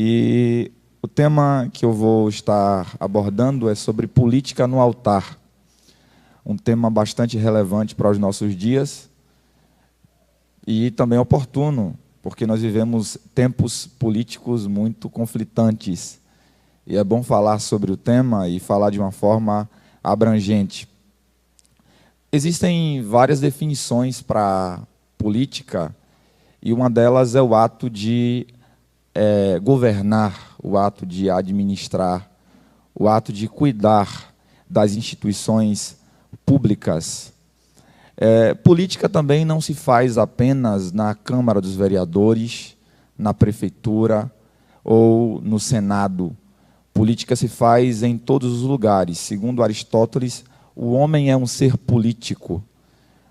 E o tema que eu vou estar abordando é sobre política no altar. Um tema bastante relevante para os nossos dias e também oportuno, porque nós vivemos tempos políticos muito conflitantes. E é bom falar sobre o tema e falar de uma forma abrangente. Existem várias definições para política, e uma delas é o ato de governar, o ato de administrar, o ato de cuidar das instituições públicas. Política também não se faz apenas na Câmara dos Vereadores, na Prefeitura ou no Senado. Política se faz em todos os lugares. Segundo Aristóteles, o homem é um ser político.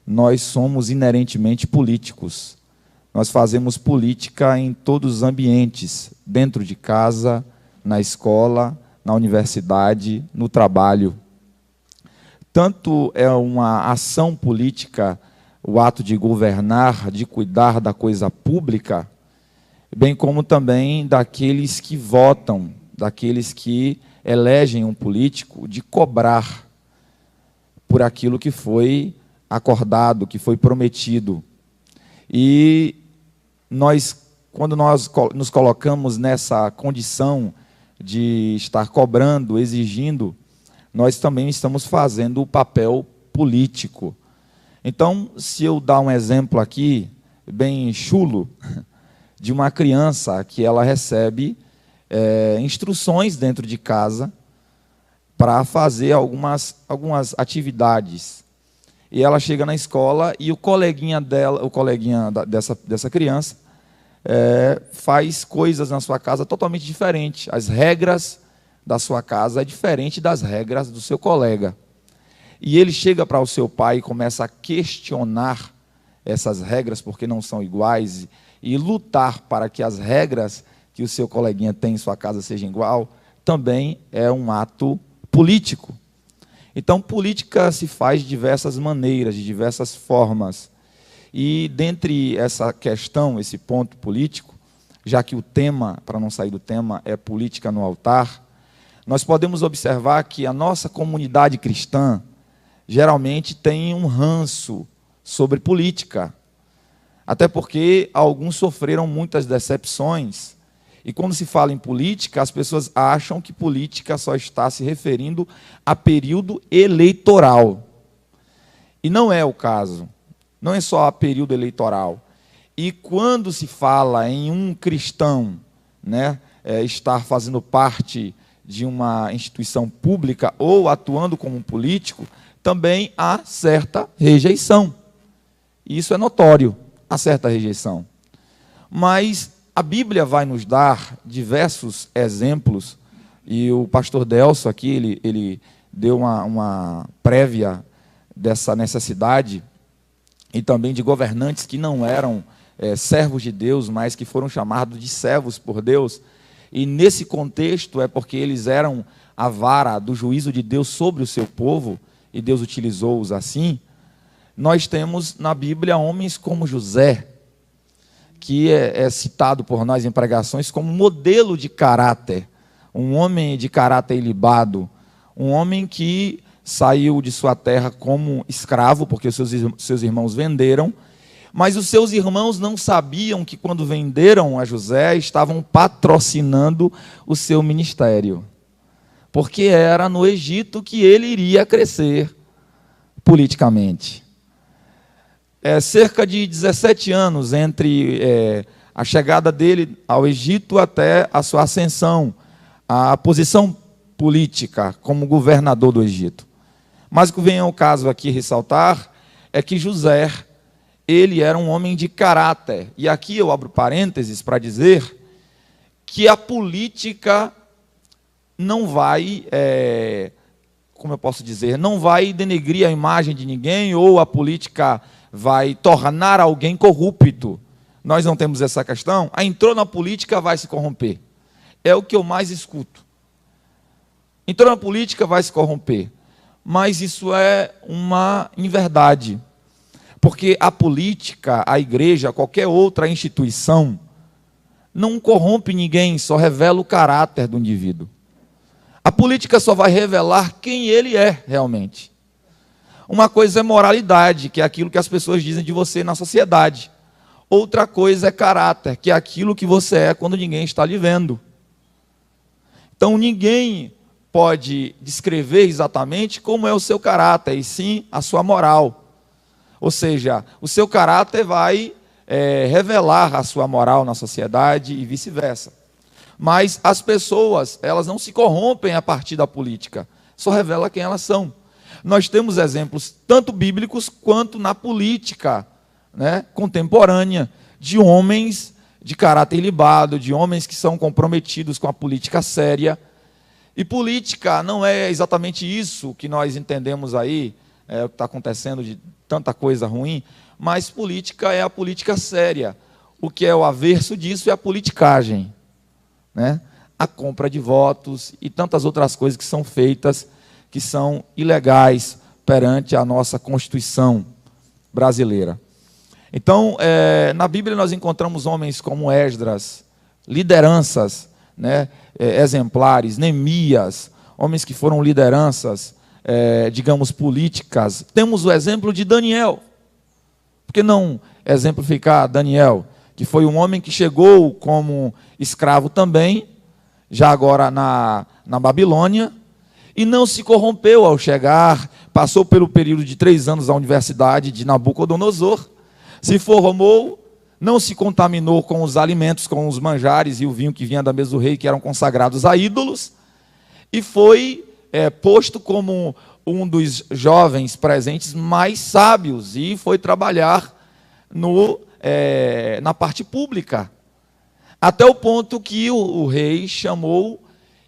Nós somos inerentemente políticos. Nós fazemos política em todos os ambientes, dentro de casa, na escola, na universidade, no trabalho. Tanto é uma ação política, o ato de governar, de cuidar da coisa pública, bem como também daqueles que votam, daqueles que elegem um político, de cobrar por aquilo que foi acordado, que foi prometido. E quando nós nos colocamos nessa condição de estar cobrando, exigindo, nós também estamos fazendo o papel político. Então, se eu dar um exemplo aqui, bem chulo, de uma criança que ela recebe instruções dentro de casa para fazer algumas atividades. E ela chega na escola e o coleguinha dessa criança faz coisas na sua casa totalmente diferentes. As regras da sua casa é diferente das regras do seu colega. E ele chega para o seu pai e começa a questionar essas regras porque não são iguais e lutar para que as regras que o seu coleguinha tem em sua casa sejam igual, também é um ato político. Então, política se faz de diversas maneiras, de diversas formas. E, dentre essa questão, esse ponto político, já que o tema, para não sair do tema, é política no altar, nós podemos observar que a nossa comunidade cristã geralmente tem um ranço sobre política. Até porque alguns sofreram muitas decepções. E quando se fala em política, as pessoas acham que política só está se referindo a período eleitoral. E não é o caso. Não é só a período eleitoral. E quando se fala em um cristão, estar fazendo parte de uma instituição pública ou atuando como um político, também há certa rejeição. Isso é notório, há certa rejeição. Mas a Bíblia vai nos dar diversos exemplos, e o pastor Delso aqui, ele deu uma prévia dessa necessidade, e também de governantes que não eram servos de Deus, mas que foram chamados de servos por Deus, e nesse contexto é porque eles eram a vara do juízo de Deus sobre o seu povo, e Deus utilizou-os assim. Nós temos na Bíblia homens como José, que é citado por nós em pregações como modelo de caráter, um homem de caráter ilibado, um homem que saiu de sua terra como escravo, porque os seus irmãos venderam, mas os seus irmãos não sabiam que quando venderam a José, estavam patrocinando o seu ministério, porque era no Egito que ele iria crescer politicamente. Cerca de 17 anos entre a chegada dele ao Egito até a sua ascensão, a posição política como governador do Egito. Mas o que vem ao caso aqui ressaltar é que José, ele era um homem de caráter. E aqui eu abro parênteses para dizer que a política não vai, como eu posso dizer, não vai denegrir a imagem de ninguém, ou a política vai tornar alguém corrupto. Nós não temos essa questão. Entrou na política, vai se corromper. É o que eu mais escuto. Entrou na política, vai se corromper. Mas isso é uma inverdade. Porque a política, a igreja, qualquer outra instituição, não corrompe ninguém, só revela o caráter do indivíduo. A política só vai revelar quem ele é realmente. Uma coisa é moralidade, que é aquilo que as pessoas dizem de você na sociedade. Outra coisa é caráter, que é aquilo que você é quando ninguém está lhe vendo. Então ninguém pode descrever exatamente como é o seu caráter, e sim a sua moral. Ou seja, o seu caráter vai revelar a sua moral na sociedade e vice-versa. Mas as pessoas, elas não se corrompem a partir da política, só revela quem elas são. Nós temos exemplos tanto bíblicos quanto na política, né, contemporânea, de homens de caráter ilibado, de homens que são comprometidos com a política séria. E política não é exatamente isso que nós entendemos aí, o que está acontecendo de tanta coisa ruim, mas política é a política séria. O que é o averso disso é a politicagem, né? A compra de votos e tantas outras coisas que são feitas, que são ilegais perante a nossa Constituição brasileira. Então, na Bíblia nós encontramos homens como Esdras, lideranças, né, exemplares, Neemias, homens que foram lideranças, digamos, políticas. Temos o exemplo de Daniel. Por que não exemplificar Daniel, que foi um homem que chegou como escravo também, já agora na Babilônia, e não se corrompeu ao chegar, passou pelo período de 3 anos da universidade de Nabucodonosor, se formou, não se contaminou com os alimentos, com os manjares e o vinho que vinha da mesa do rei, que eram consagrados a ídolos, e foi posto como um dos jovens presentes mais sábios, e foi trabalhar na parte pública, até o ponto que o rei chamou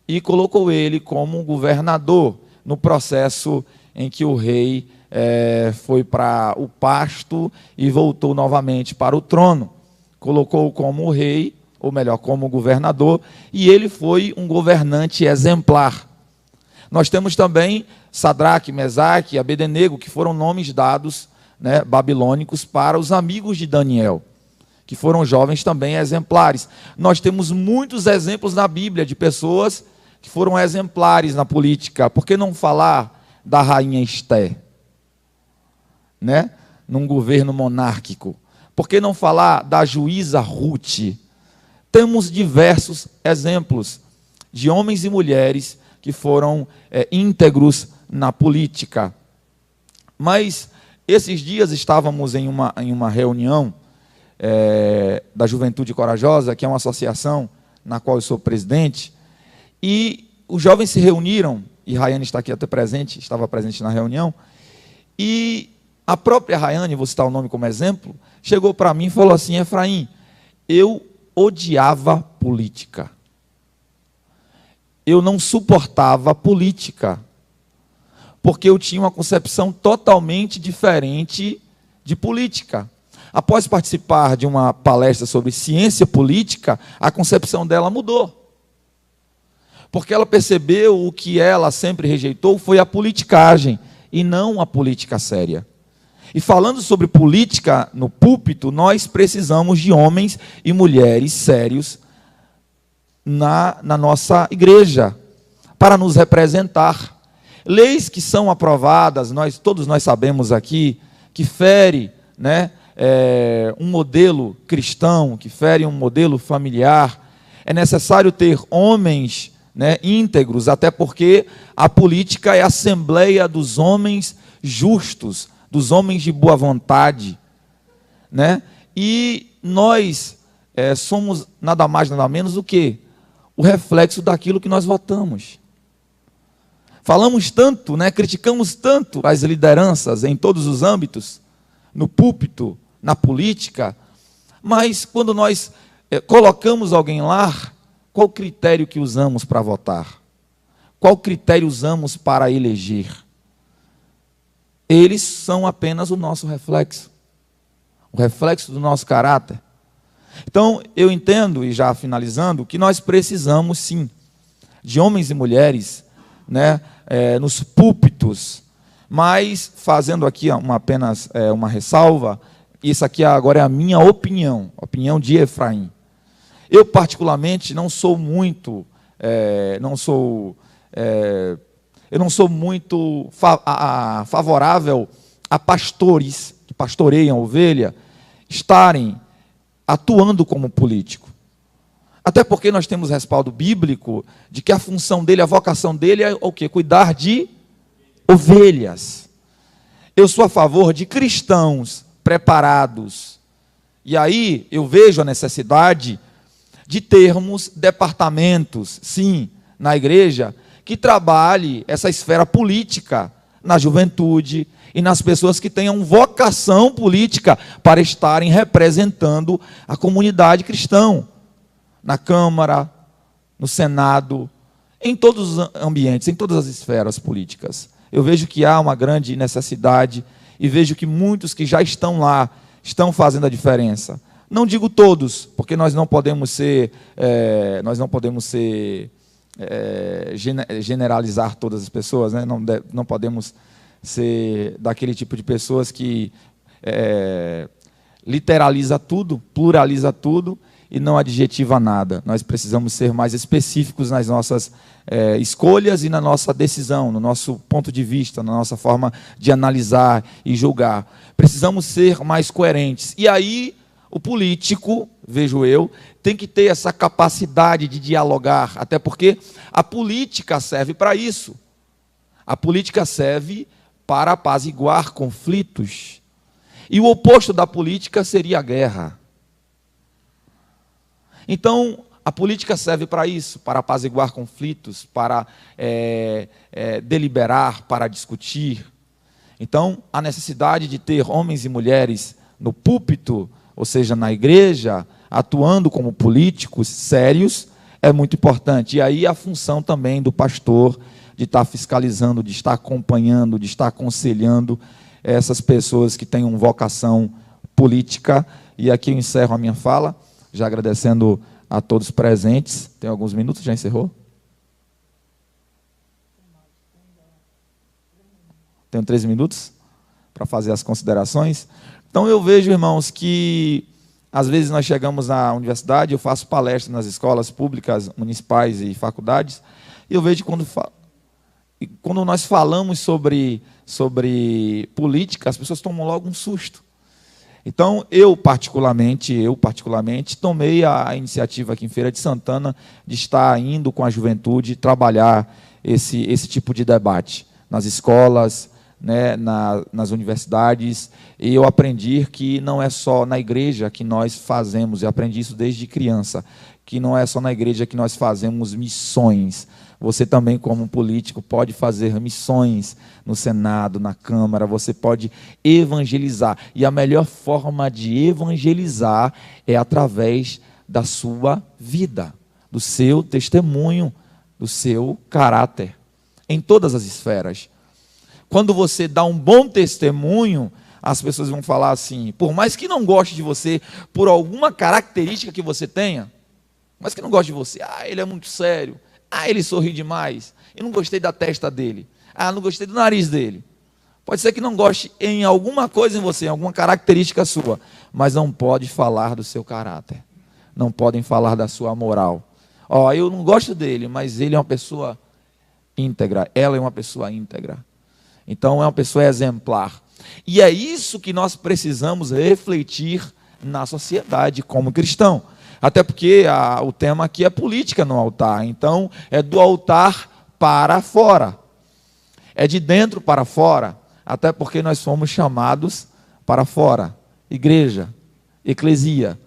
e colocou ele como governador, no processo em que o rei foi para o pasto e voltou novamente para o trono. Colocou como rei, ou melhor, como governador, e ele foi um governante exemplar. Nós temos também Sadraque, Mesaque e Abednego, que foram nomes dados, né, babilônicos para os amigos de Daniel, que foram jovens também exemplares. Nós temos muitos exemplos na Bíblia de pessoas que foram exemplares na política. Por que não falar da rainha Esté, né, num governo monárquico? Por que não falar da juíza Ruth? Temos diversos exemplos de homens e mulheres que foram íntegros na política. Mas esses dias estávamos em uma reunião da Juventude Corajosa, que é uma associação na qual eu sou presidente, e os jovens se reuniram, e Rayane está aqui até presente, estava presente na reunião, e a própria Rayane, vou citar o nome como exemplo, chegou para mim e falou assim: Efraim, eu odiava política. Eu não suportava política, porque eu tinha uma concepção totalmente diferente de política. Após participar de uma palestra sobre ciência política, a concepção dela mudou. Porque ela percebeu o que ela sempre rejeitou foi a politicagem, e não a política séria. E falando sobre política no púlpito, nós precisamos de homens e mulheres sérios na nossa igreja, para nos representar. Leis que são aprovadas, todos nós sabemos aqui, que fere, né, um modelo cristão, que fere um modelo familiar. É necessário ter homens, né, íntegros, até porque a política é a assembleia dos homens justos, dos homens de boa vontade, né? E nós somos nada mais, nada menos do que o reflexo daquilo que nós votamos. Falamos tanto, né, criticamos tanto as lideranças em todos os âmbitos, no púlpito, na política, mas quando nós colocamos alguém lá, qual critério que usamos para votar? Qual critério usamos para eleger? Eles são apenas o nosso reflexo, o reflexo do nosso caráter. Então, eu entendo, e já finalizando, que nós precisamos, sim, de homens e mulheres, né, nos púlpitos, mas fazendo aqui apenas uma ressalva, isso aqui agora é a minha opinião, opinião de Efraim. Eu, particularmente, não sou muito favorável a pastores que pastoreiam a ovelha estarem atuando como político. Até porque nós temos respaldo bíblico de que a função dele, a vocação dele é o quê? Cuidar de ovelhas. Eu sou a favor de cristãos preparados. E aí eu vejo a necessidade de termos departamentos, sim, na igreja, que trabalhe essa esfera política na juventude e nas pessoas que tenham vocação política para estarem representando a comunidade cristã, na Câmara, no Senado, em todos os ambientes, em todas as esferas políticas. Eu vejo que há uma grande necessidade e vejo que muitos que já estão lá estão fazendo a diferença. Não digo todos, porque nós não podemos generalizar todas as pessoas, né? Não podemos ser daquele tipo de pessoas que literaliza tudo, pluraliza tudo e não adjetiva nada. Nós precisamos ser mais específicos nas nossas escolhas e na nossa decisão, no nosso ponto de vista, na nossa forma de analisar e julgar. Precisamos ser mais coerentes. E aí, o político, vejo eu, tem que ter essa capacidade de dialogar, até porque a política serve para isso. A política serve para apaziguar conflitos. E o oposto da política seria a guerra. Então, a política serve para isso, para apaziguar conflitos, para deliberar, para discutir. Então, a necessidade de ter homens e mulheres no púlpito, ou seja, na igreja, atuando como políticos sérios, é muito importante. E aí a função também do pastor de estar fiscalizando, de estar acompanhando, de estar aconselhando essas pessoas que têm uma vocação política. E aqui eu encerro a minha fala, já agradecendo a todos presentes. Tem alguns minutos, já encerrou? Tenho 13 minutos para fazer as considerações. Então eu vejo, irmãos, que às vezes nós chegamos na universidade, eu faço palestras nas escolas públicas, municipais e faculdades, e eu vejo que quando nós falamos sobre política, as pessoas tomam logo um susto. Então, eu particularmente, tomei a iniciativa aqui em Feira de Santana de estar indo com a juventude trabalhar esse tipo de debate nas escolas, né, nas universidades, e eu aprendi que não é só na igreja que nós fazemos, eu aprendi isso desde criança, que não é só na igreja que nós fazemos missões. Você também, como político, pode fazer missões no Senado, na Câmara, você pode evangelizar. E a melhor forma de evangelizar é através da sua vida, do seu testemunho, do seu caráter, em todas as esferas. Quando você dá um bom testemunho, as pessoas vão falar assim, por mais que não goste de você, por alguma característica que você tenha, mas que não goste de você, ele é muito sério, ele sorri demais, eu não gostei da testa dele, não gostei do nariz dele. Pode ser que não goste em alguma coisa em você, em alguma característica sua, mas não pode falar do seu caráter, não podem falar da sua moral. Eu não gosto dele, mas ele é uma pessoa íntegra, ela é uma pessoa íntegra. Então é uma pessoa exemplar. E é isso que nós precisamos refletir na sociedade como cristão. Até porque o tema aqui é política no altar. Então é do altar para fora. É de dentro para fora. Até porque nós fomos chamados para fora. Igreja, eclesia.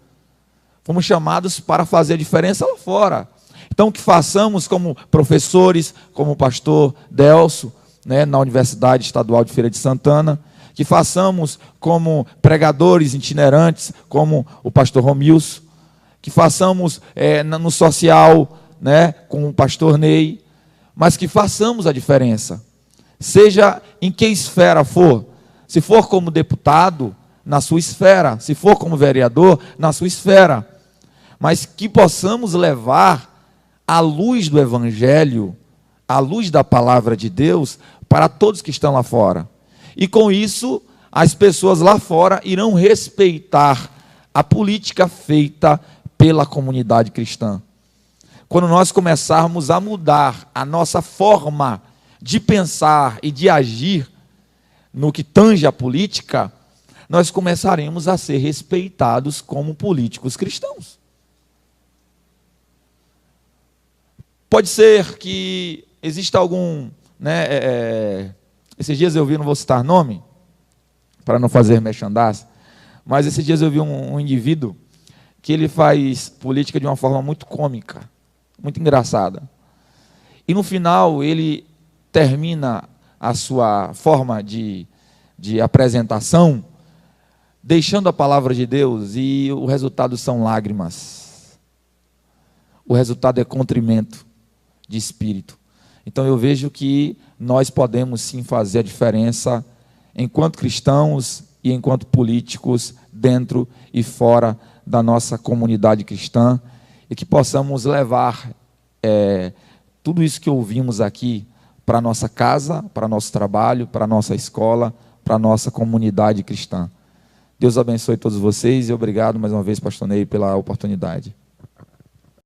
Fomos chamados para fazer a diferença lá fora. Então que façamos como professores, como o pastor Delso, na Universidade Estadual de Feira de Santana, que façamos como pregadores itinerantes, como o pastor Romilson, que façamos no social, com o pastor Ney, mas que façamos a diferença, seja em que esfera for, se for como deputado, na sua esfera, se for como vereador, na sua esfera, mas que possamos levar a luz do Evangelho, a luz da palavra de Deus, para todos que estão lá fora. E com isso, as pessoas lá fora irão respeitar a política feita pela comunidade cristã. Quando nós começarmos a mudar a nossa forma de pensar e de agir no que tange a política, nós começaremos a ser respeitados como políticos cristãos. Pode ser que exista algum, esses dias eu vi, não vou citar nome, para não fazer merchandising, mas esses dias eu vi um indivíduo que ele faz política de uma forma muito cômica, muito engraçada. E no final ele termina a sua forma de apresentação deixando a palavra de Deus, e o resultado são lágrimas. O resultado é contrimento de espírito. Então eu vejo que nós podemos sim fazer a diferença enquanto cristãos e enquanto políticos dentro e fora da nossa comunidade cristã, e que possamos levar tudo isso que ouvimos aqui para a nossa casa, para nosso trabalho, para a nossa escola, para a nossa comunidade cristã. Deus abençoe todos vocês e obrigado mais uma vez, pastor Ney, pela oportunidade.